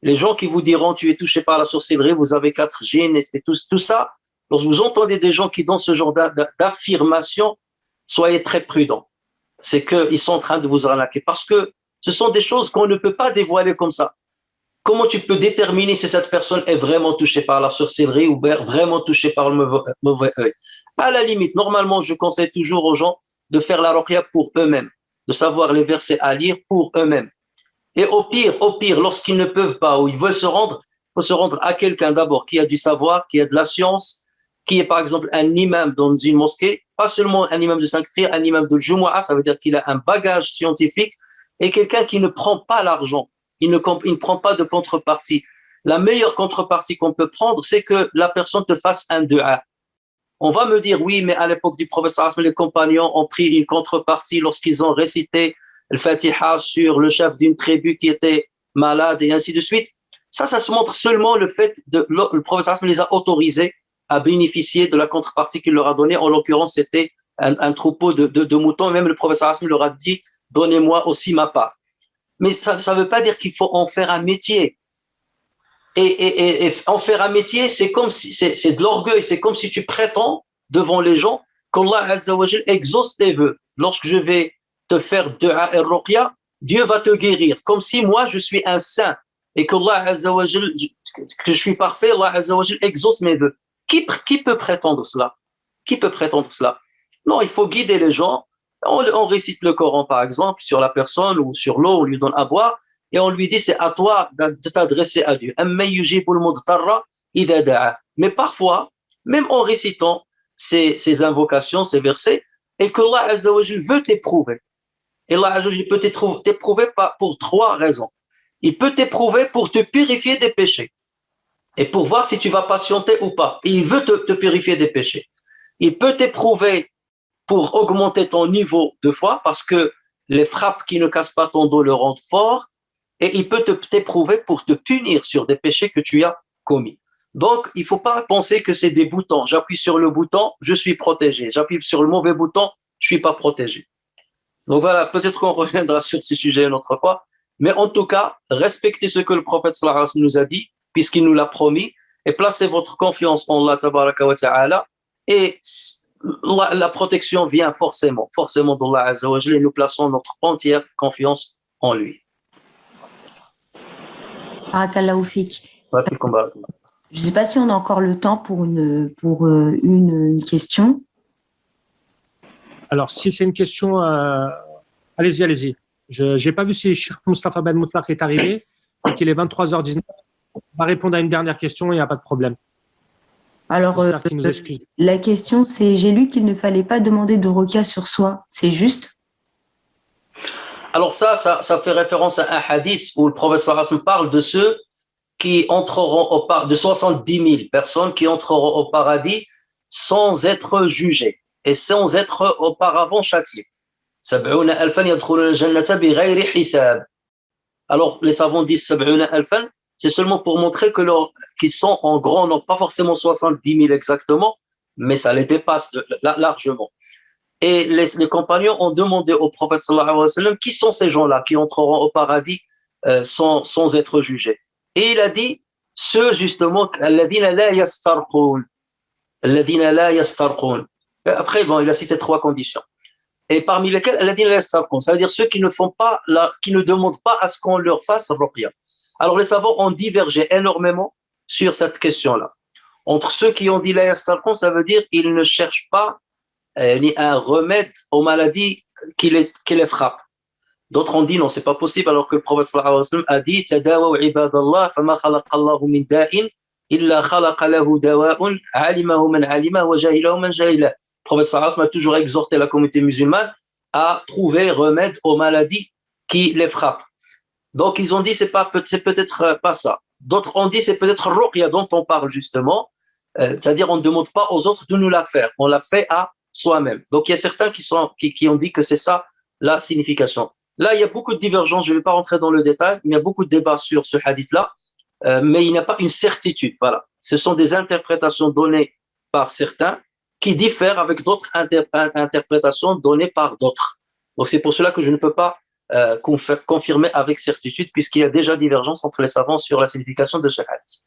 Les gens qui vous diront tu es touché par la sorcellerie, vous avez 4 djinns et tout ça, lorsque vous entendez des gens qui donnent ce genre d'affirmation, soyez très prudents. C'est qu'ils sont en train de vous arnaquer parce que ce sont des choses qu'on ne peut pas dévoiler comme ça. Comment tu peux déterminer si cette personne est vraiment touchée par la sorcellerie ou vraiment touchée par le mauvais œil? À la limite, normalement, je conseille toujours aux gens de faire la ruqya pour eux-mêmes, de savoir les versets à lire pour eux-mêmes. Et au pire, lorsqu'ils ne peuvent pas ou ils veulent se rendre, il faut se rendre à quelqu'un d'abord qui a du savoir, qui a de la science, qui est par exemple un imam dans une mosquée, pas seulement un imam de 5 prières, un imam de Jumu'ah, ça veut dire qu'il a un bagage scientifique, et quelqu'un qui ne prend pas l'argent. Il ne prend pas de contrepartie. La meilleure contrepartie qu'on peut prendre, c'est que la personne te fasse un dua. On va me dire, oui, mais à l'époque du prophète sallallahu alayhi wa sallam, les compagnons ont pris une contrepartie lorsqu'ils ont récité le Fatiha sur le chef d'une tribu qui était malade et ainsi de suite. Ça se montre seulement le fait que le prophète sallallahu alayhi wa sallam les a autorisés à bénéficier de la contrepartie qu'il leur a donnée. En l'occurrence, c'était un troupeau de moutons. Même le prophète sallallahu alayhi wa sallam leur a dit, donnez-moi aussi ma part. Mais ça ne veut pas dire qu'il faut en faire un métier. Et en faire un métier, c'est comme si c'est de l'orgueil, c'est comme si tu prétends devant les gens qu'Allah Azza wa Jal exauce tes vœux. Lorsque je vais te faire dua et ruqya, Dieu va te guérir, comme si moi je suis un saint et qu'Allah Azza wa Jal, que je suis parfait, Allah Azza wa Jal exauce mes vœux. Qui peut prétendre cela? Qui peut prétendre cela? Non, il faut guider les gens. On récite le Coran, par exemple, sur la personne ou sur l'eau, on lui donne à boire, et on lui dit, c'est à toi de t'adresser à Dieu. Mais parfois, même en récitant ces invocations, ces versets, et que Allah Azza wa Jal veut t'éprouver. Et Allah Azza wa Jal peut t'éprouver pour 3 raisons. Il peut t'éprouver pour te purifier des péchés, et pour voir si tu vas patienter ou pas. Et il veut te purifier des péchés. Il peut t'éprouver pour augmenter ton niveau de foi, parce que les frappes qui ne cassent pas ton dos le rendent fort, et il peut t'éprouver pour te punir sur des péchés que tu as commis. Donc, il ne faut pas penser que c'est des boutons. J'appuie sur le bouton, je suis protégé. J'appuie sur le mauvais bouton, je ne suis pas protégé. Donc voilà, peut-être qu'on reviendra sur ce sujet une autre fois, mais en tout cas, respectez ce que le prophète sallallahu alayhi wa sallam nous a dit, puisqu'il nous l'a promis, et placez votre confiance en Allah tabaraka wa ta'ala, et la protection vient forcément d'Allah Azza wa Jalla, et nous plaçons notre entière confiance en lui. Barakallahu fik. Je ne sais pas si on a encore le temps pour une question. Alors, si c'est une question, allez-y. Je n'ai pas vu si Cheikh Moustapha Ben Moutlaq est arrivé, donc il est 23h19. On va répondre à une dernière question, il n'y a pas de problème. Alors, la question, c'est, j'ai lu qu'il ne fallait pas demander de ruqya sur soi. C'est juste? Alors ça fait référence à un hadith où le prophète sallallahu alayhi wa sallam parle de ceux qui entreront de 70 000 personnes qui entreront au paradis sans être jugés et sans être auparavant châtiés. Alors, les savants disent 70 000, c'est seulement pour montrer qu'ils sont en grand nombre, pas forcément 70 000 exactement, mais ça les dépasse largement. Et les compagnons ont demandé au prophète sallallahu alayhi wa sallam, qui sont ces gens-là qui entreront au paradis sans être jugés? Et il a dit, ceux justement, alladhina la yastarqun. Après, bon, il a cité 3 conditions. Et parmi lesquelles, alladhina la yastarqun, ça veut dire ceux qui ne demandent pas à ce qu'on leur fasse ruqya. Alors les savants ont divergé énormément sur cette question-là. Entre ceux qui ont dit la yastarqun, ça veut dire ils ne cherchent pas un remède aux maladies qui les frappent. D'autres ont dit non, c'est pas possible, alors que le prophète sallallahu alayhi wa sallam a dit tadawaw ibadallah fama khalaqa Allahu min da'in illa khalaqa lahu dawa'un alimahu man alimahu wa jahilahu man jahilahu. Le prophète sallallahu alayhi wa sallam a toujours exhorté la communauté musulmane à trouver remède aux maladies qui les frappent. Donc ils ont dit c'est peut-être pas ça. D'autres ont dit c'est peut-être ruqya dont on parle justement, c'est-à-dire on ne demande pas aux autres de nous la faire, on la fait à soi-même. Donc il y a certains qui ont dit que c'est ça la signification. Là, il y a beaucoup de divergences, je ne vais pas rentrer dans le détail, mais il y a beaucoup de débats sur ce hadith-là, mais il n'y a pas une certitude. Voilà. Ce sont des interprétations données par certains qui diffèrent avec d'autres interprétations données par d'autres. Donc c'est pour cela que je ne peux pas confirmer avec certitude, puisqu'il y a déjà divergence entre les savants sur la signification de ce hadith.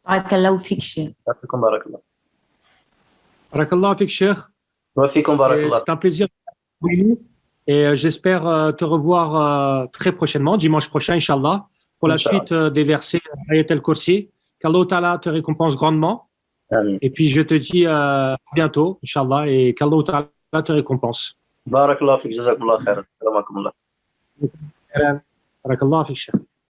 Barakallahu fik, Cheikh. Barakallah fik, Cheikh. C'est un plaisir. Et j'espère te revoir très prochainement, dimanche prochain, Inch'Allah, pour la suite des versets Ayat al-Kursi. Qu'Allah Ta'ala te récompense grandement. Amin. Et puis je te dis à bientôt, Inch'Allah, et qu'Allah Ta'ala te récompense. Barakallah fik, jazakumullah khairan. Barakallah Barakallah fik, Cheikh.